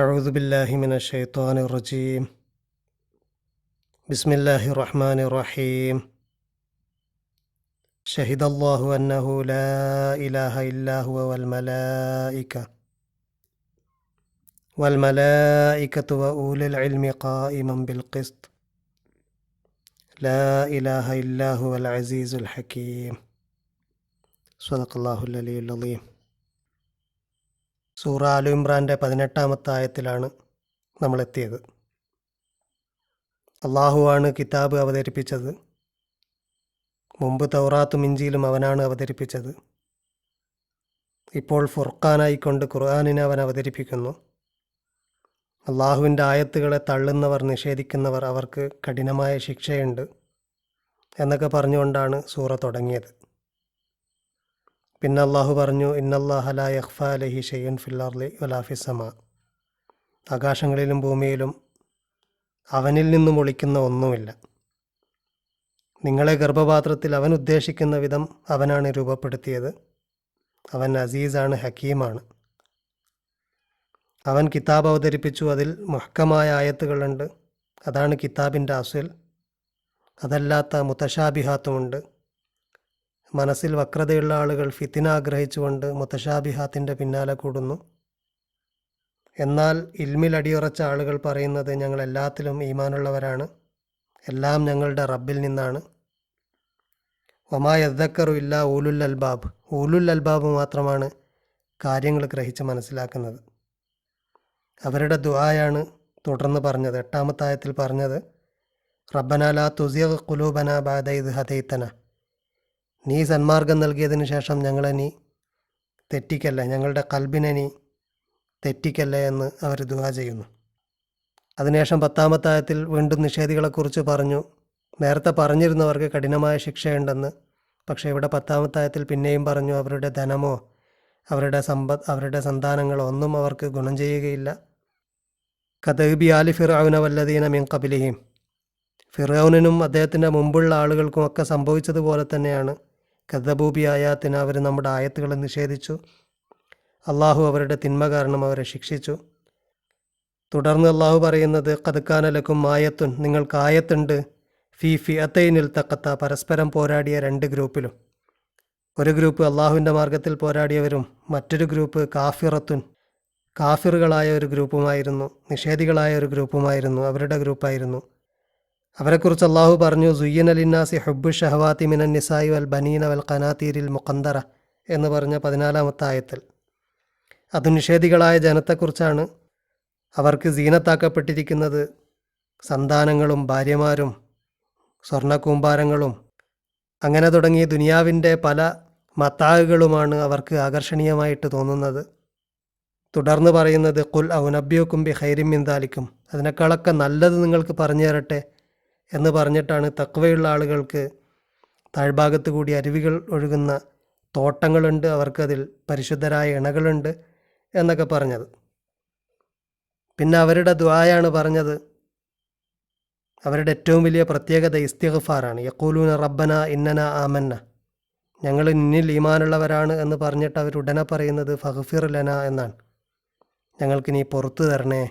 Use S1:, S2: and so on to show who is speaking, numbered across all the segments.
S1: أعوذ بالله من الشيطان الرجيم. بسم الله الرحمن الرحيم. شهد الله أنه لا إله إلا هو والملائكة وأولي العلم قائما بالقسط لا إله إلا هو العزيز الحكيم. صدق الله العلي العظيم. സൂറ all ഇമ്രാൻ്റെ 18-ാമത്തെ ആയത്തിലാണ് നമ്മളെത്തിയത്. അള്ളാഹുവാണ് കിതാബ് അവതരിപ്പിച്ചത്. മുമ്പ് തൗറാത്തും ഇഞ്ചീലും അവനാണ് അവതരിപ്പിച്ചത്. ഇപ്പോൾ ഫുർഖാനായിക്കൊണ്ട് ഖുർആനിനെ അവൻ അവതരിപ്പിക്കുന്നു. അള്ളാഹുവിൻ്റെ ആയത്തുകളെ തള്ളുന്നവർ, നിഷേധിക്കുന്നവർ, അവർക്ക് കഠിനമായ ശിക്ഷയുണ്ട് എന്നൊക്കെ പറഞ്ഞുകൊണ്ടാണ് സൂറ തുടങ്ങിയത്. പിന്നെ അള്ളാഹു പറഞ്ഞു, ഇന്നല്ലാഹ ലാ യഖ്ഫാ അലൈഹി ഷൈഉൻ ഫിൽ അർളി വലാ ഫിസ് സമാ. ആകാശങ്ങളിലും ഭൂമിയിലും അവനിൽ നിന്നും ഒളിക്കുന്ന ഒന്നുമില്ല. നിങ്ങളെ ഗർഭപാത്രത്തിൽ അവൻ ഉദ്ദേശിക്കുന്ന വിധം അവനാണ് രൂപപ്പെടുത്തിയത്. അവൻ അസീസാണ്, ഹക്കീമാണ്. അവൻ കിതാബ് അവതരിപ്പിച്ചു. അതിൽ മുഹ്കമായ ആയത്തുകളുണ്ട്. അതാണ് കിതാബിൻ്റെ അസ്ൽ. അതല്ലാത്ത മുതശാബിഹാത്തുമുണ്ട്. മനസ്സിൽ വക്രതയുള്ള ആളുകൾ ഫിത്തിന ആഗ്രഹിച്ചുകൊണ്ട് മുതശാബിഹാത്തിൻ്റെ പിന്നാലെ കൂടുന്നു. എന്നാൽ ഇൽമിൽ അടിയുറച്ച ആളുകൾ പറയുന്നത്, ഞങ്ങൾ എല്ലാത്തിലും ഈമാനുള്ളവരാണ്, എല്ലാം ഞങ്ങളുടെ റബ്ബിൽ നിന്നാണ്. വമാ യദ്ദക്കറു ഇല്ലാ ഊലുൽ അൽബാബ്. ഊലുൽ അൽബാബ് മാത്രമാണ് കാര്യങ്ങൾ ഗ്രഹിച്ച് മനസ്സിലാക്കുന്നത്. അവരുടെ ദുആയാണ് തുടർന്ന് പറഞ്ഞത്. 8-ാമത്തെ ആയത്തിൽ പറഞ്ഞത്, റബ്ബനാ ലാ തുസിഗ് ഖുലൂബനാ ബഅദ ഇദ് ഹദൈതന. നീ സന്മാർഗം നൽകിയതിനു ശേഷം ഞങ്ങളെ നീ തെറ്റിക്കല്ലേ, ഞങ്ങളുടെ കൽബിനെ നീ തെറ്റിക്കല്ലേ എന്ന് അവർ ദുആ ചെയ്യുന്നു. അതിനുശേഷം 10-ാമത്തെ ആയത്തിൽ വീണ്ടും നിഷേധികളെക്കുറിച്ച് പറഞ്ഞു. നേരത്തെ പറഞ്ഞിരുന്നവർക്ക് കഠിനമായ ശിക്ഷയുണ്ടെന്ന്. പക്ഷേ ഇവിടെ 10-ാമത്തെ ആയത്തിൽ പിന്നെയും പറഞ്ഞു, അവരുടെ ധനമോ അവരുടെ സമ്പത്ത്, അവരുടെ സന്താനങ്ങളോ ഒന്നും അവർക്ക് ഗുണം ചെയ്യുകയില്ല. കദബി ആലി ഫിർഔന വല്ലദീന മിൻ ഖബ്ലിഹിം. ഫിർഔനിനും അദ്ദേഹത്തിൻ്റെ മുമ്പുള്ള ആളുകൾക്കുമൊക്കെ സംഭവിച്ചതുപോലെ തന്നെയാണ്. കദബൂബി ആയാത്തിന്, അവർ നമ്മുടെ ആയത്തുകളെ നിഷേധിച്ചു. അള്ളാഹു അവരുടെ തിന്മ കാരണം അവരെ ശിക്ഷിച്ചു. തുടർന്ന് അള്ളാഹു പറയുന്നത്, ഖദ് കാന ലക്കും ആയത്തുൻ, നിങ്ങൾക്ക് ആയത്തുണ്ട്, ഫീ ഫിഅത്തൈനിൽ തഖത്ത, പരസ്പരം പോരാടിയ 2 ഗ്രൂപ്പിലും. ഒരു ഗ്രൂപ്പ് അള്ളാഹുവിൻ്റെ മാർഗത്തിൽ പോരാടിയവരും മറ്റൊരു ഗ്രൂപ്പ് കാഫിറത്തുൻ, കാഫിറുകളായ ഒരു ഗ്രൂപ്പുമായിരുന്നു, നിഷേധികളായ ഒരു ഗ്രൂപ്പുമായിരുന്നു, അവരുടെ ഗ്രൂപ്പായിരുന്നു. അവരെക്കുറിച്ച് അള്ളാഹു പറഞ്ഞു, സുയ്യിന ലിന്നാസി ഹുബ്ബു ഷഹവാതി മിനൻ നിസായി വൽ ബനീന വൽ ഖനാതീരിൽ മുഖന്തറ എന്ന് പറഞ്ഞ 14-ാമത്തെ ആയത്തിൽ. അത് നിഷേധികളായ ജനത്തെക്കുറിച്ചാണ്. അവർക്ക് സീനത്താക്കപ്പെട്ടിരിക്കുന്നത് സന്താനങ്ങളും ഭാര്യമാരും സ്വർണ്ണക്കൂമ്പാരങ്ങളും അങ്ങനെ തുടങ്ങി ദുനിയാവിൻ്റെ പല മത്താഹുകളുമാണ് അവർക്ക് ആകർഷണീയമായിട്ട് തോന്നുന്നത്. തുടർന്ന് പറയുന്നത്, ഖുൽ ഔനബ്ബിയുക്കും ബി ഖൈരിൻ മിൻ ദാലിക്കും, അതിനേക്കാളൊക്കെ നല്ലത് നിങ്ങൾക്ക് പറഞ്ഞു തരട്ടെ എന്ന് പറഞ്ഞിട്ടാണ് തഖ്വയുള്ള ആളുകൾക്ക് താഴ്ഭാഗത്ത് കൂടി അരുവികൾ ഒഴുകുന്ന തോട്ടങ്ങളുണ്ട്, അവർക്കതിൽ പരിശുദ്ധരായ ഇണകളുണ്ട് എന്നൊക്കെ പറഞ്ഞത്. പിന്നെ അവരുടെ ദുആയാണ് പറഞ്ഞത്. അവരുടെ ഏറ്റവും വലിയ പ്രത്യേകത ഇസ്തിഗ്ഫാറാണ്. യഖൂലൂന റബ്ബന ഇന്നന ആമന്ന, ഞങ്ങൾ നിന്നിൽ ഈമാനുള്ളവരാണ് എന്ന് പറഞ്ഞിട്ട് അവരുടനെ പറയുന്നത് ഫഗ്ഫിർ ലന എന്നാണ്. ഞങ്ങൾക്ക് നീ പുറത്തു തരണേ.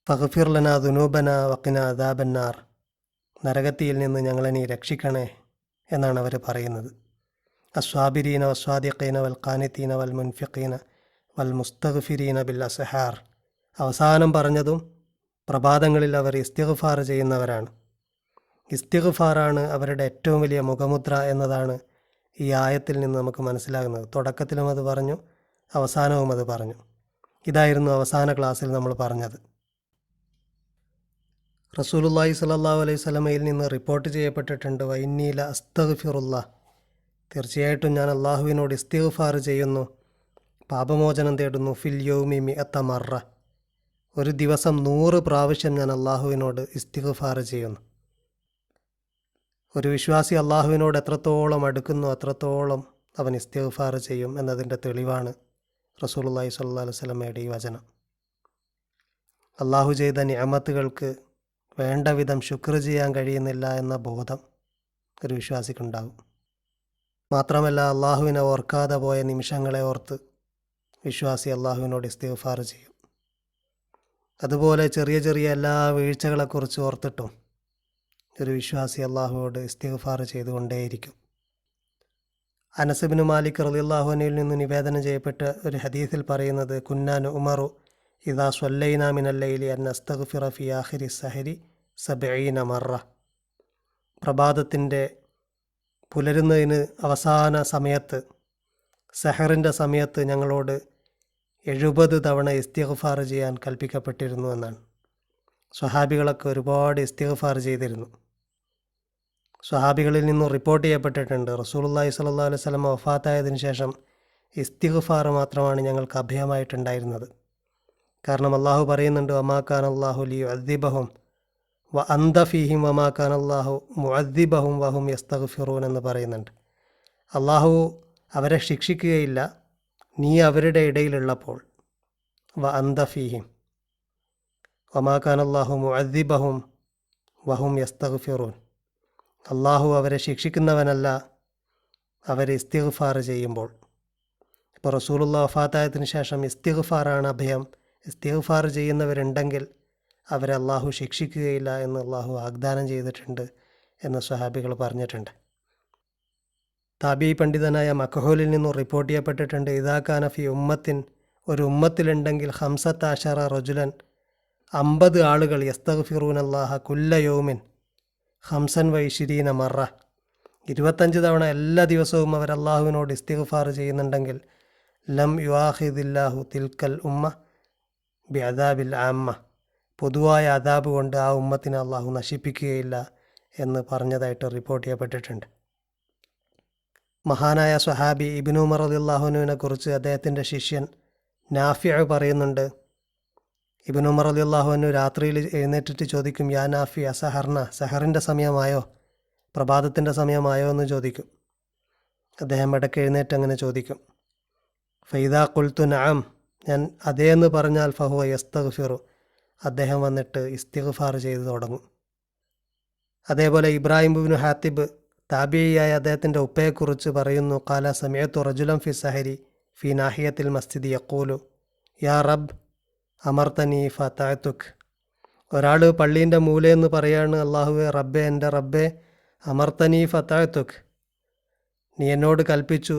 S1: ഫഗ്ഫിർ ലന ദുനൂബന വഖിന അദാബന്നാർ, നരകത്തിയിൽ നിന്ന് ഞങ്ങളെ നീ രക്ഷിക്കണേ എന്നാണ് അവർ പറയുന്നത്. അസ്വാബിരീന വസ്വാദിഖീന വൽ ഖാനിതീന വൽ മുൻഫിഖീന വൽ മുസ്തഗ്ഫിരീന ബിൽ അസ്ഹാർ. അവസാനം പറഞ്ഞതും പ്രഭാതങ്ങളിൽ അവർ ഇസ്തിഗ്ഫാർ ചെയ്യുന്നവരാണ്. ഇസ്തിഗ്ഫാറാണ് അവരുടെ ഏറ്റവും വലിയ മുഖമുദ്ര എന്നതാണ് ഈ ആയത്തിൽ നിന്ന് നമുക്ക് മനസ്സിലാകുന്നത്. തുടക്കത്തിലും അത് പറഞ്ഞു, അവസാനവും അത് പറഞ്ഞു. ഇതായിരുന്നു അവസാന ക്ലാസ്സിൽ നമ്മൾ പറഞ്ഞത്. റസൂലുള്ളാഹി സ്വല്ലല്ലാഹു അലൈഹി വസല്ലമയിൽ നിന്ന് റിപ്പോർട്ട് ചെയ്യപ്പെട്ടിട്ടുണ്ട്, വഇന്നീല അസ്തഗ്ഫിറുല്ലാഹ്, തീർച്ചയായിട്ടും ഞാൻ അള്ളാഹുവിനോട് ഇസ്തിഗ്ഫാർ ചെയ്യുന്നു, പാപമോചനം തേടുന്നു, ഫിൽ യൗമി മിഅത്ത മറ, ഒരു ദിവസം 100 പ്രാവശ്യം ഞാൻ അള്ളാഹുവിനോട് ഇസ്തിഗ്ഫാർ ചെയ്യുന്നു. ഒരു വിശ്വാസി അള്ളാഹുവിനോട് എത്രത്തോളം അടുക്കുന്നു അത്രത്തോളം അവൻ ഇസ്തിഗ്ഫാർ ചെയ്യും എന്നതിൻ്റെ തെളിവാണ് റസൂലുള്ളാഹി സ്വല്ലല്ലാഹു അലൈഹി വസല്ലമയുടെ ഈ വചനം. അള്ളാഹു ചെയ്ത നിഅമത്തുകൾക്ക് വേണ്ട വിധം ശുക്ർ ചെയ്യാൻ കഴിയുന്നില്ല എന്ന ബോധം ഒരു വിശ്വാസിക്കുണ്ടാകും. മാത്രമല്ല, അള്ളാഹുവിനെ ഓർക്കാതെ പോയ നിമിഷങ്ങളെ ഓർത്ത് വിശ്വാസി അള്ളാഹുവിനോട് ഇസ്തിഗ്ഫാർ ചെയ്യും. അതുപോലെ ചെറിയ ചെറിയ എല്ലാ വീഴ്ചകളെക്കുറിച്ച് ഓർത്തിട്ടും ഒരു വിശ്വാസി അള്ളാഹുവോട് ഇസ്തിഗ്ഫാർ ചെയ്തുകൊണ്ടേയിരിക്കും. അനസ് ഇബ്നു മാലിക് റളിയല്ലാഹു അൻഹുവിൽ നിന്ന് നിവേദനം ചെയ്യപ്പെട്ട ഒരു ഹദീസിൽ പറയുന്നത്, കുന്നാ നുഅ്മറു ഇദാ സ്വല്ലൈനാ മിനൽ ലൈലി അൻ നസ്തഗ്ഫിറ ഫി ആഖിരി സഹരി 70 മറ. പ്രഭാതത്തിൻ്റെ പുലരുന്നതിന് അവസാന സമയത്ത്, സഹറിൻ്റെ സമയത്ത് ഞങ്ങളോട് 70 തവണ ഇസ്തിഗ്ഫാർ ചെയ്യാൻ കൽപ്പിക്കപ്പെട്ടിരുന്നു എന്നാണ്. സ്വഹാബികളൊക്കെ ഒരുപാട് ഇസ്തിഗ്ഫാർ ചെയ്തിരുന്നു. സ്വഹാബികളിൽ നിന്നും റിപ്പോർട്ട് ചെയ്യപ്പെട്ടിട്ടുണ്ട്, റസൂലുള്ളാഹി സ്വല്ലല്ലാഹു അലൈഹി വസല്ലം വഫാത്തായതിനു ശേഷം ഇസ്തിഗ്ഫാർ മാത്രമാണ് ഞങ്ങൾക്ക് അഭയമായിട്ടുണ്ടായിരുന്നത്. കാരണം അള്ളാഹു പറയുന്നുണ്ട്, വമാ കാന അല്ലാഹു ലിയുഅദ്ദിബഹും വ അന്ത ഫീഹിം വമാ കാന അല്ലാഹു മുഅദ്ദിബഹും വഹും യസ്തഗ്ഫിറൂൻ എന്ന് പറയുന്നുണ്ട്. അള്ളാഹു അവരെ ശിക്ഷിക്കുകയില്ല നീ അവരുടെ ഇടയിലുള്ളപ്പോൾ. വ അന്ത ഫീഹിം വമാ കാന അല്ലാഹു മുഅദ്ദിബഹും വഹും യസ്തഗ്ഫിറൂൻ. അള്ളാഹു അവരെ ശിക്ഷിക്കുന്നവനല്ല അവർ ഇസ്തിഗ്ഫാർ ചെയ്യുമ്പോൾ. ഇപ്പോൾ റസൂലുള്ളാഹി വഫാത്തായതിനു ശേഷം ഇസ്തിഗ്ഫാറാണ് അഭയം. ഇസ്തിഗ്ഫാർ ചെയ്യുന്നവരുണ്ടെങ്കിൽ അവരെ അള്ളാഹു ശിക്ഷിക്കുകയില്ല എന്ന് അള്ളാഹു വാഗ്ദാനം ചെയ്തിട്ടുണ്ട് എന്ന് സ്വഹാബികൾ പറഞ്ഞിട്ടുണ്ട്. താബി പണ്ഡിതനായ മക്ഹൂലിൽ നിന്നും റിപ്പോർട്ട് ചെയ്യപ്പെട്ടിട്ടുണ്ട്, ഇദാ കാന ഫി ഉമ്മത്തിൻ, ഒരു ഉമ്മത്തിലുണ്ടെങ്കിൽ 15 റജുലൻ, 50 ആളുകൾ, യസ്തഗ്ഫിറൂന അല്ലാഹ കുല്ല യൗമിൻ 25 മറ, 25 തവണ എല്ലാ ദിവസവും അവർ അള്ളാഹുവിനോട് ഇസ്തിഗ്ഫാർ ചെയ്യുന്നുണ്ടെങ്കിൽ, ലം യുആഖിദില്ലാഹു തിൽക്കൽ ഉമ്മ ബിഅദാബിൽ ആമ്മ, പൊതുവായ അദാബ് കൊണ്ട് ആ ഉമ്മത്തിനെ അള്ളാഹു നശിപ്പിക്കുകയില്ല എന്ന് പറഞ്ഞതായിട്ട് റിപ്പോർട്ട് ചെയ്യപ്പെട്ടിട്ടുണ്ട്. മഹാനായ സ്വഹാബി ഇബ്നു ഉമർ റളിയല്ലാഹു അൻഹുവിനെ കുറിച്ച് അദ്ദേഹത്തിൻ്റെ ശിഷ്യൻ നാഫിഅ് പറയുന്നുണ്ട്, ഇബ്നു ഉമർ റളിയല്ലാഹു അൻഹു രാത്രിയിൽ എഴുന്നേറ്റിട്ട് ചോദിക്കും, യാ നാഫി അസഹർന, സഹറിൻ്റെ സമയമായോ, പ്രഭാതത്തിൻ്റെ സമയമായോ എന്ന് ചോദിക്കും. അദ്ദേഹം ഇടയ്ക്ക് എഴുന്നേറ്റ് അങ്ങനെ ചോദിക്കും. ഫൈദാ ഖുൽതു നഅം, ഞാൻ അതേ എന്ന് പറഞ്ഞാൽ ഫഹുവ യസ്തഗ്ഫിറു, അദ്ദേഹം വന്നിട്ട് ഇസ്തിഗ്ഫാർ ചെയ്തു തുടങ്ങും. അതേപോലെ ഇബ്രാഹിം ഇബ്നു ഹാത്തിബ് താബിയായ അദ്ദേഹത്തിൻ്റെ ഉപ്പയെക്കുറിച്ച് പറയുന്നു, ഖാല സമിഅതു റജുലൻ ഫി സഹരി ഫി നാഹിയത്തിൽ മസ്ജിദ് യഖൂലു യാ റബ്ബ് അമർത്തനി ഫതഅതുക്. ഒരാൾ പള്ളീൻ്റെ മൂലയെന്ന് പറയാണ്, അള്ളാഹുവെ റബ്ബെ, എൻ്റെ റബ്ബെ, അമർത്തനി ഫതഅതുക്, നീ എന്നോട് കൽപ്പിച്ചു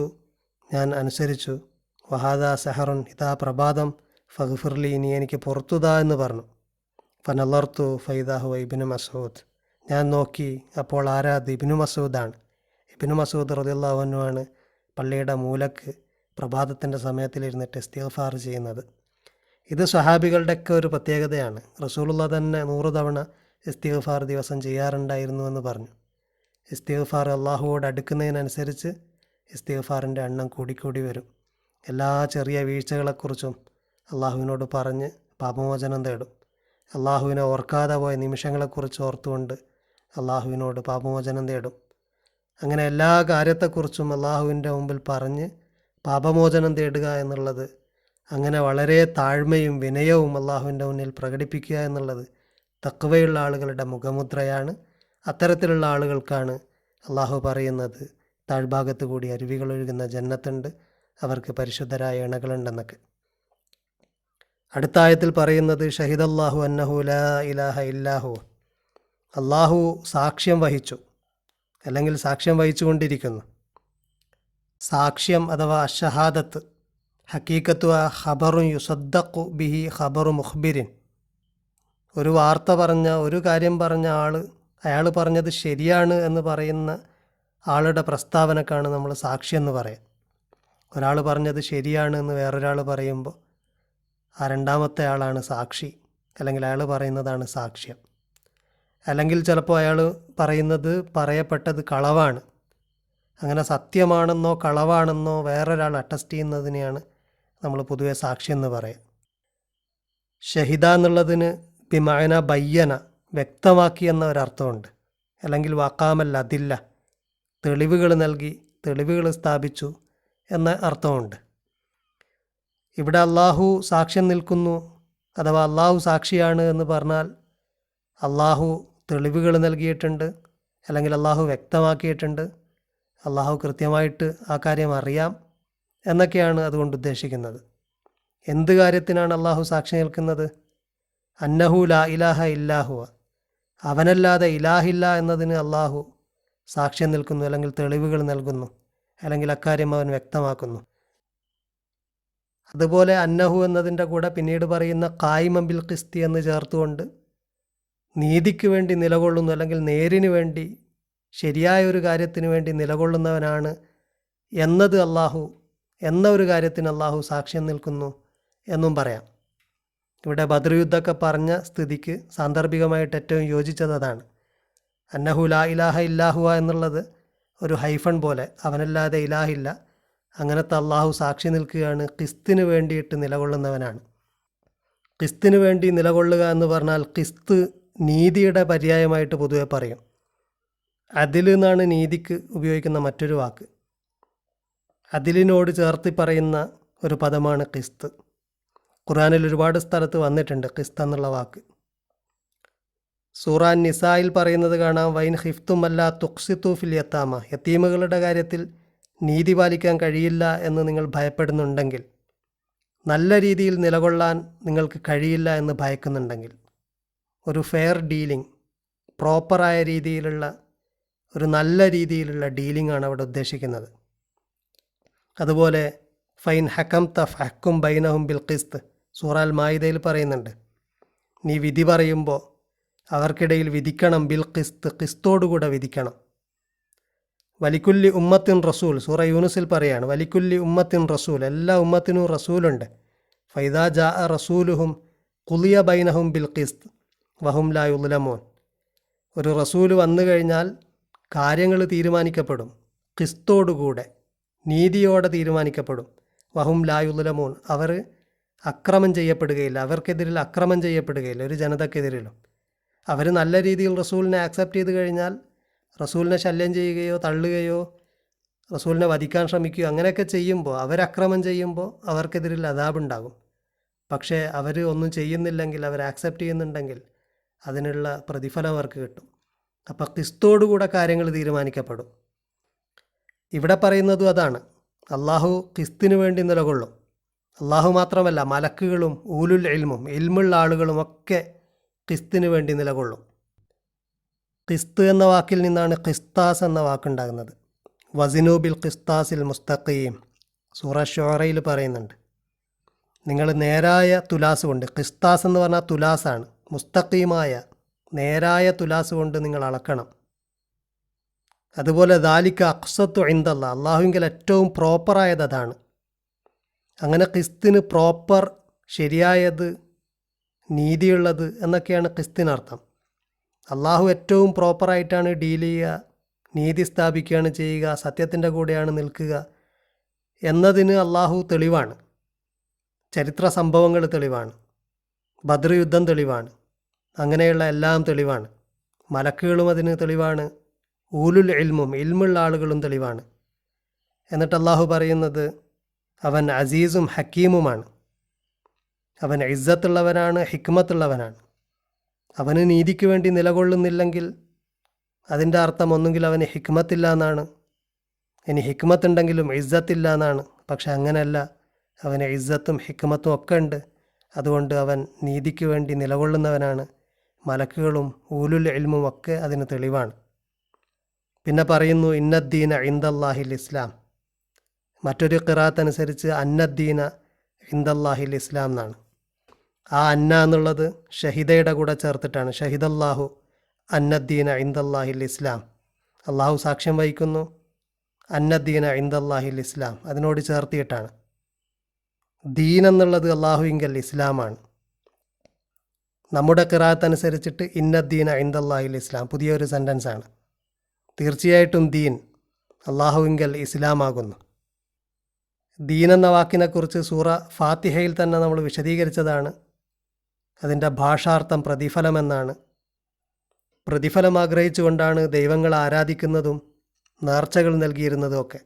S1: ഞാൻ അനുസരിച്ചു. വഹാദ സഹറുൻ, ഇതാ പ്രഭാതം, ഫഗ്ഫിർലി, നീ എനിക്ക് പുറത്തുതാ എന്ന് പറഞ്ഞു. ഫനളർത്തു ഫൈദാ ഹുവ ഇബ്നു മസ്ഊദ്, ഞാൻ നോക്കി, അപ്പോൾ ആരാത്? ഇബ്നു മസ്ഊദാണ്. ഇബ്നു മസ്ഊദ് റളിയല്ലാഹു അൻഹു ആണ് പള്ളിയുടെ മൂലക്ക് പ്രഭാതത്തിൻ്റെ സമയത്തിലിരുന്നിട്ട് ഇസ്തിഗ്ഫാർ ചെയ്യുന്നത്. ഇത് സ്വഹാബികളുടെയൊക്കെ ഒരു പ്രത്യേകതയാണ്. റസൂലുള്ളാഹി തന്നെ 100 തവണ ഇസ്തിഗ്ഫാർ ദിവസം ചെയ്യാറുണ്ടായിരുന്നു എന്ന് പറഞ്ഞു. ഇസ്തിഗ്ഫാർ അള്ളാഹുവോട് അടുക്കുന്നതിനനുസരിച്ച് ഇസ്തിഗ്ഫാറിൻ്റെ എണ്ണം കൂടിക്കൂടി വരും. എല്ലാ ചെറിയ വീഴ്ചകളെക്കുറിച്ചും അള്ളാഹുവിനോട് പറഞ്ഞ് പാപമോചനം തേടും. അള്ളാഹുവിനെ ഓർക്കാതെ പോയ നിമിഷങ്ങളെക്കുറിച്ച് ഓർത്തുകൊണ്ട് അള്ളാഹുവിനോട് പാപമോചനം തേടും. അങ്ങനെ എല്ലാ കാര്യത്തെക്കുറിച്ചും അള്ളാഹുവിൻ്റെ മുമ്പിൽ പറഞ്ഞ് പാപമോചനം തേടുക എന്നുള്ളത്, അങ്ങനെ വളരെ താഴ്മയും വിനയവും അള്ളാഹുവിൻ്റെ മുന്നിൽ പ്രകടിപ്പിക്കുക എന്നുള്ളത് തഖ്വയുള്ള ആളുകളുടെ മുഖമുദ്രയാണ്. അത്തരത്തിലുള്ള ആളുകൾക്കാണ് അള്ളാഹു പറയുന്നത്, താഴ്ഭാഗത്ത് കൂടി അരുവികൾ ഒഴുകുന്ന ജന്നത്തുണ്ട്, അവർക്ക് പരിശുദ്ധരായ ഇണകളുണ്ടെന്നൊക്കെ. അടുത്ത ആയത്തിൽ പറയുന്നത്, ഷഹിദല്ലാഹു അന്നഹു ലാ ഇലാഹ ഇല്ലാഹു, അള്ളാഹു സാക്ഷ്യം വഹിച്ചു, അല്ലെങ്കിൽ സാക്ഷ്യം വഹിച്ചുകൊണ്ടിരിക്കുന്നു. സാക്ഷ്യം അഥവാ അഷഹാദത്ത്, ഹക്കീക്കത്തു ഖബറുൻ യുസദ്ദഖു ബിഹി ഖബറു മുഖ്ബിരിൻ, ഒരു വാർത്ത പറഞ്ഞ, ഒരു കാര്യം പറഞ്ഞ അയാൾ പറഞ്ഞത് ശരിയാണ് എന്ന് പറയുന്ന ആളുടെ പ്രസ്താവനക്കാണ് നമ്മൾ സാക്ഷി എന്ന് പറയാം. ഒരാൾ പറഞ്ഞത് ശരിയാണ് എന്ന് വേറൊരാൾ പറയുമ്പോൾ ആ രണ്ടാമത്തെ ആളാണ് സാക്ഷി, അല്ലെങ്കിൽ അയാൾ പറയുന്നതാണ് സാക്ഷ്യം. അല്ലെങ്കിൽ ചിലപ്പോൾ അയാൾ പറയപ്പെട്ടത് കളവാണ്, അങ്ങനെ സത്യമാണെന്നോ കളവാണെന്നോ വേറൊരാൾ അറ്റസ്റ്റ് ചെയ്യുന്നതിനെയാണ് നമ്മൾ പൊതുവെ സാക്ഷി എന്ന് പറയാം. ഷഹിദ എന്നുള്ളതിന് ബിമഅന ബയ്യന, വ്യക്തമാക്കി എന്ന ഒരർത്ഥമുണ്ട്. അല്ലെങ്കിൽ വഖാമൽ അദില്ല, തെളിവുകൾ നൽകി, തെളിവുകൾ സ്ഥാപിച്ചു എന്ന അർത്ഥമുണ്ട്. ഇവിടെ അള്ളാഹു സാക്ഷ്യം നിൽക്കുന്നു അഥവാ അള്ളാഹു സാക്ഷിയാണ് എന്ന് പറഞ്ഞാൽ അള്ളാഹു തെളിവുകൾ നൽകിയിട്ടുണ്ട്, അല്ലെങ്കിൽ അള്ളാഹു വ്യക്തമാക്കിയിട്ടുണ്ട്, അള്ളാഹു കൃത്യമായിട്ട് ആ കാര്യം അറിയാം എന്നൊക്കെയാണ് അതുകൊണ്ട് ഉദ്ദേശിക്കുന്നത്. എന്ത് കാര്യത്തിനാണ് അള്ളാഹു സാക്ഷി നിൽക്കുന്നത്? അന്നഹു ലാ ഇലാഹ ഇല്ലാഹുവ, അവനല്ലാതെ ഇലാഹില്ല എന്നതിന് അള്ളാഹു സാക്ഷ്യം നിൽക്കുന്നു, അല്ലെങ്കിൽ തെളിവുകൾ നൽകുന്നു, അല്ലെങ്കിൽ അക്കാര്യം അവൻ വ്യക്തമാക്കുന്നു. അതുപോലെ അന്നഹു എന്നതിൻ്റെ കൂടെ പിന്നീട് പറയുന്ന ഖായിമൻ ബിൽ ഖിസ്തി എന്ന് ചേർത്തുകൊണ്ട് നീതിക്ക് വേണ്ടി നിലകൊള്ളുന്നു, അല്ലെങ്കിൽ നേരിന് വേണ്ടി ശരിയായ ഒരു കാര്യത്തിന് വേണ്ടി നിലകൊള്ളുന്നവനാണ് എന്നത് അള്ളാഹു എന്ന ഒരു കാര്യത്തിന് അള്ളാഹു സാക്ഷ്യം നിൽക്കുന്നു എന്നും പറയാം. ഇവിടെ ബദ്ർ യുദ്ധമൊക്കെ പറഞ്ഞ സ്ഥിതിക്ക് സാന്ദർഭികമായിട്ട് ഏറ്റവും യോജിച്ചത് അതാണ്. അന്നഹു ലാ ഇലാഹ ഇല്ലാഹുവ എന്നുള്ളത് ഒരു ഹൈഫൺ പോലെ, അവനല്ലാതെ ഇലാഹില്ല, അങ്ങനത്തെ അള്ളാഹു സാക്ഷി നിൽക്കുകയാണ്, ഖിസ്തിന് വേണ്ടിയിട്ട് നിലകൊള്ളുന്നവനാണ്. ഖിസ്തിന് വേണ്ടി നിലകൊള്ളുക എന്ന് പറഞ്ഞാൽ ഖിസ്ത് നീതിയുടെ പര്യായമായിട്ട് പൊതുവെ പറയും. അദിൽ എന്നാണ് നീതിക്ക് ഉപയോഗിക്കുന്ന മറ്റൊരു വാക്ക്. അദിലിനോട് ചേർത്ത് പറയുന്ന ഒരു പദമാണ് ഖിസ്ത്. ഖുർആനിൽ ഒരുപാട് സ്ഥലത്ത് വന്നിട്ടുണ്ട് ഖിസ്ത് എന്നുള്ള വാക്ക്. സൂറ നിസായിൽ പറയുന്നത് കാണാം, വൈൻ ഖിഫ്തും അല്ലാ തുഖ്സിത്തു ഫിൽ യത്താമ, യത്തീമുകളുടെ കാര്യത്തിൽ നീതി പാലിക്കാൻ കഴിയില്ല എന്ന് നിങ്ങൾ ഭയപ്പെടുന്നുണ്ടെങ്കിൽ, നല്ല രീതിയിൽ നിലകൊള്ളാൻ നിങ്ങൾക്ക് കഴിയില്ല എന്ന് ഭയക്കുന്നുണ്ടെങ്കിൽ, ഒരു ഫെയർ ഡീലിംഗ്, പ്രോപ്പറായ രീതിയിലുള്ള ഒരു നല്ല രീതിയിലുള്ള ഡീലിംഗ് ആണ് അവിടെ ഉദ്ദേശിക്കുന്നത്. അതുപോലെ ഫൈൻ ഹക്കം തഫ് ഹക്കും ബൈനഹും ബിൽ ഖിസ്ത് സൂറ അൽ മായിദയിൽ പറയുന്നുണ്ട്, നീ വിധി പറയുമ്പോൾ അവർക്കിടയിൽ വിധിക്കണം, ബിൽ ഖിസ്ത്, ഖിസ്തോടുകൂടെ വിധിക്കണം. വലിക്കുല്ലി ഉമ്മത്തിൻ റസൂൽ സൂറ യൂനുസിൽ പറയാണ്, വലിക്കുല്ലി ഉമ്മത്തിൻ റസൂൽ, എല്ലാ ഉമ്മത്തിനും റസൂലുണ്ട്. ഫൈദാ ജാ റസൂലുഹും ഖുലിയ ബൈനഹും ബിൽ ഖിസ്ത് വഹും ലാ യുദ്ലമൂൻ, ഒരു റസൂല് വന്നു കഴിഞ്ഞാൽ കാര്യങ്ങൾ തീരുമാനിക്കപ്പെടും, ഖിസ്തോടുകൂടെ നീതിയോടെ തീരുമാനിക്കപ്പെടും. വഹും ലാ യുദ്ലമൂൻ, അവർ അക്രമം ചെയ്യപ്പെടുകയില്ല, അവർക്കെതിരിൽ അക്രമം ചെയ്യപ്പെടുകയില്ല, ഒരു ജനതക്കെതിരിലും. അവർ നല്ല രീതിയിൽ റസൂലിനെ ആക്സെപ്റ്റ് ചെയ്ത് കഴിഞ്ഞാൽ റസൂലിനെ ശല്യം ചെയ്യുകയോ തള്ളുകയോ റസൂലിനെ വധിക്കാൻ ശ്രമിക്കുകയോ അങ്ങനെയൊക്കെ ചെയ്യുമ്പോൾ, അവരക്രമം ചെയ്യുമ്പോൾ അവർക്കെതിരിൽ അദാബുണ്ടാകും. പക്ഷേ അവർ ഒന്നും ചെയ്യുന്നില്ലെങ്കിൽ, അവർ ആക്സെപ്റ്റ് ചെയ്യുന്നുണ്ടെങ്കിൽ അതിനുള്ള പ്രതിഫലം അവർക്ക് കിട്ടും. അപ്പോൾ ഖിസ്തോടുകൂടെ കാര്യങ്ങൾ തീരുമാനിക്കപ്പെടും. ഇവിടെ പറയുന്നതും അതാണ്, അള്ളാഹു ഖിസ്തിന് വേണ്ടി നിലകൊള്ളും. അള്ളാഹു മാത്രമല്ല, മലക്കുകളും ഊലുൽ ഇൽമും, ഇൽമുള്ള ആളുകളും ഒക്കെ ഖിസ്തിന് വേണ്ടി നിലകൊള്ളും. ഖിസ്ത് എന്ന വാക്കിൽ നിന്നാണ് ഖിസ്താസ് എന്ന വാക്കുണ്ടാകുന്നത്. വസിനു ബിൽ ഖിസ്താസിൽ മുസ്തഖീം സൂറ ഷുറയിൽ പറയുന്നുണ്ട്, നിങ്ങൾ നേരായ തുലാസ് കൊണ്ട്, ഖിസ്താസ് എന്ന് പറഞ്ഞാൽ തുലാസാണ്, മുസ്തഖീമായ നേരായ തുലാസ് കൊണ്ട് നിങ്ങൾ അളക്കണം. അതുപോലെ ദാലിക അഖ്സത്തു ഇൻദല്ലാ, അള്ളാഹുവിങ്കിൽ ഏറ്റവും പ്രോപ്പറായത് അതാണ്. അങ്ങനെ ഖിസ്തിന് പ്രോപ്പർ, ശരിയായത്, നീതിയുള്ളത് എന്നൊക്കെയാണ് ഖിസ്തിനർത്ഥം. അള്ളാഹു ഏറ്റവും പ്രോപ്പറായിട്ടാണ് ഡീൽ ചെയ്യുക, നീതി സ്ഥാപിക്കുകയാണ് ചെയ്യുക, സത്യത്തിൻ്റെ കൂടെയാണ് നിൽക്കുക എന്നതിന് അള്ളാഹു തെളിവാണ്. ചരിത്ര സംഭവങ്ങൾ തെളിവാണ്, ബദ്ർ യുദ്ധം തെളിവാണ്, അങ്ങനെയുള്ള എല്ലാം തെളിവാണ്. മലക്കുകളും അതിന് തെളിവാണ്, ഊലുൽ ഇൽമും, ഇൽമുള്ള ആളുകളും തെളിവാണ്. എന്നിട്ട് അള്ളാഹു പറയുന്നത് അവൻ അസീസും ഹക്കീമുമാണ്, അവൻ ഇസ്സത്തുള്ളവനാണ്, ഹിക്മത്തുള്ളവനാണ്. അവന് നീതിക്ക് വേണ്ടി നിലകൊള്ളുന്നില്ലെങ്കിൽ അതിൻ്റെ അർത്ഥം ഒന്നുകിൽ അവന് ഹിക്മത്തില്ല എന്നാണ്, ഇനി ഹിക്മത്തുണ്ടെങ്കിലും ഇസ്സത്തില്ല എന്നാണ്. പക്ഷെ അങ്ങനെയല്ല, അവന് ഇസ്സത്തും ഹിക്മത്തും ഒക്കെ ഉണ്ട്. അതുകൊണ്ട് അവൻ നീതിക്ക് വേണ്ടി നിലകൊള്ളുന്നവനാണ്. മലക്കുകളും ഊലുൽ ഇൽമും ഒക്കെ അതിന് തെളിവാണ്. പിന്നെ പറയുന്നു ഇന്നദ്ദീന ഇൻദല്ലാഹിൽ ഇസ്ലാം. മറ്റൊരു ഖിറാത്ത് അനുസരിച്ച് അന്നദ്ദീന ഇൻദല്ലാഹിൽ ഇസ്ലാം എന്നാണ്. ആ അന്ന എന്നുള്ളത് ഷഹിദയുടെ കൂടെ ചേർത്തിട്ടാണ്. ഷഹിദല്ലാഹു അന്നദ്ദീന ഇൻദല്ലാഹിൽ ഇസ്ലാം, അള്ളാഹു സാക്ഷ്യം വഹിക്കുന്നു, അന്നദ്ദീന ഇൻദല്ലാഹിൽ ഇസ്ലാം അതിനോട് ചേർത്തിയിട്ടാണ്. ദീൻ എന്നുള്ളത് അള്ളാഹുവിങ്കൽ ഇസ്ലാമാണ്. നമ്മുടെ ഖിറാത്ത് അനുസരിച്ചിട്ട് ഇന്നദ്ദീന ഇൻദല്ലാഹിൽ ഇസ്ലാം പുതിയൊരു സെൻറ്റൻസാണ്. തീർച്ചയായിട്ടും ദീൻ അള്ളാഹുവിങ്കൽ ഇസ്ലാമാകുന്നു. ദീൻ എന്ന വാക്കിനെക്കുറിച്ച് സൂറ ഫാത്തിഹയിൽ തന്നെ നമ്മൾ വിശദീകരിച്ചതാണ്. അതിൻ്റെ ഭാഷാർത്ഥം പ്രതിഫലമെന്നാണ്. പ്രതിഫലം ആഗ്രഹിച്ചുകൊണ്ടാണ് ദൈവങ്ങളെ ആരാധിക്കുന്നതും നേർച്ചകൾ നൽകിയിരുന്നതുമൊക്കെ.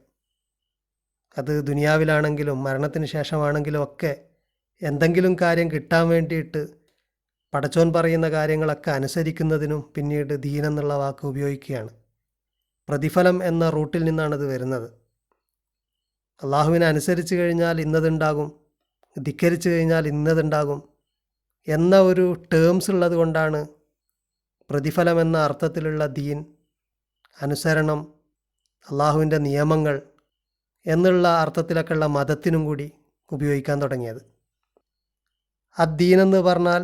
S1: അത് ദുനിയാവിലാണെങ്കിലും മരണത്തിന് ശേഷമാണെങ്കിലും ഒക്കെ എന്തെങ്കിലും കാര്യം കിട്ടാൻ വേണ്ടിയിട്ട് പടച്ചോൻ പറയുന്ന കാര്യങ്ങളൊക്കെ അനുസരിക്കുന്നതിനും പിന്നീട് ദീൻ എന്നുള്ള വാക്ക് ഉപയോഗിക്കുകയാണ്. പ്രതിഫലം എന്ന റൂട്ടിൽ നിന്നാണത് വരുന്നത്. അള്ളാഹുവിനെ അനുസരിച്ച് കഴിഞ്ഞാൽ ഇന്നതുണ്ടാകും, ധിക്കരിച്ചു കഴിഞ്ഞാൽ ഇന്നതുണ്ടാകും എന്ന ഒരു ടേംസ് ഉള്ളത് കൊണ്ടാണ് പ്രതിഫലം എന്ന അർത്ഥത്തിലുള്ള ദീൻ, അനുസരണം, അള്ളാഹുവിൻ്റെ നിയമങ്ങൾ എന്നുള്ള അർത്ഥത്തിലൊക്കെയുള്ള മതത്തിനും കൂടി ഉപയോഗിക്കാൻ തുടങ്ങിയത്. അദ്ദീൻ എന്ന് പറഞ്ഞാൽ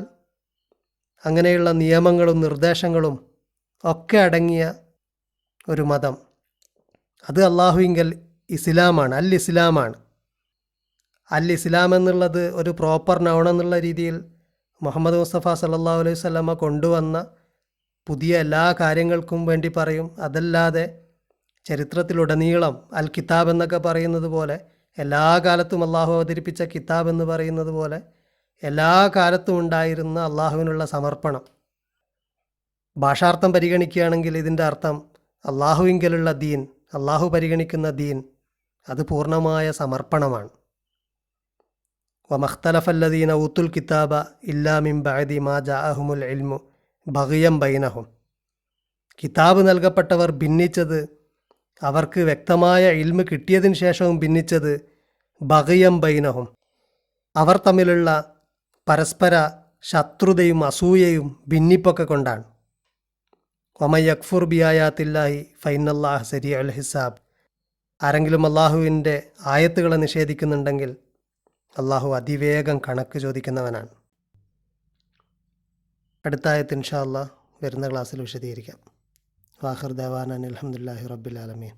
S1: അങ്ങനെയുള്ള നിയമങ്ങളും നിർദ്ദേശങ്ങളും ഒക്കെ അടങ്ങിയ ഒരു മതം. അത് അള്ളാഹുവിങ്കൽ ഇസ്ലാമാണ്, അൽ ഇസ്ലാമാണ്. അൽ ഇസ്ലാം എന്നുള്ളത് ഒരു പ്രോപ്പർ നൗൺ എന്നുള്ള രീതിയിൽ മുഹമ്മദ് മുസ്തഫ സല്ലല്ലാഹു അലൈഹി വസല്ലമ കൊണ്ടുവന്ന പുതിയ എല്ലാ കാര്യങ്ങൾക്കും വേണ്ടി പറയും. അതല്ലാതെ ചരിത്രത്തിലുടനീളം അൽ കിതാബ് എന്നൊക്കെ പറയുന്നത് പോലെ, എല്ലാ കാലത്തും അള്ളാഹു അവതരിപ്പിച്ച കിതാബ് എന്ന് പറയുന്നത് പോലെ എല്ലാ കാലത്തും ഉണ്ടായിരുന്ന അള്ളാഹുവിനുള്ള സമർപ്പണം. ഭാഷാർത്ഥം പരിഗണിക്കുകയാണെങ്കിൽ ഇതിൻ്റെ അർത്ഥം അള്ളാഹുവിങ്കലുള്ള ദീൻ, അള്ളാഹു പരിഗണിക്കുന്ന ദീൻ, അത് പൂർണ്ണമായ സമർപ്പണമാണ്. വമഖ്തലഫല്ലദീന ഊത്തുൽ കിതാബ ഇല്ലാ മിൻ ബഅദി മാ ജാഅഹുമുൽ ഇൽമു ബഗിയം ബൈനഹും. കിതാബ് നൽകപ്പെട്ടവർ ഭിന്നിച്ചത്, അവർക്ക് വ്യക്തമായ ഇൽമ് കിട്ടിയതിന് ശേഷവും ഭിന്നിച്ചത് ബഗിയം ബൈനഹും, അവർ തമ്മിലുള്ള പരസ്പര ശത്രുതയും അസൂയയും ഭിന്നിപ്പൊക്കെ കൊണ്ടാണ്. വമൻ യക്ഫുർ ബിആയാത്തില്ലാഹി ഫഇന്നല്ലാഹ സരീഉൽ ഹിസാബ്. ആരെങ്കിലും അള്ളാഹുവിൻ്റെ ആയത്തുകളെ നിഷേധിക്കുന്നുണ്ടെങ്കിൽ അള്ളാഹു അതിവേഗം കണക്ക് ചോദിക്കുന്നവനാണ്. അടുത്ത ആയത്ത് ഇൻഷാ അല്ലാഹ് വരുന്ന ക്ലാസ്സിൽ വിശദീകരിക്കാം. വാഖിർ ദഅവാനാ അൽഹംദുലില്ലാഹി റബ്ബിൽ ആലമീൻ.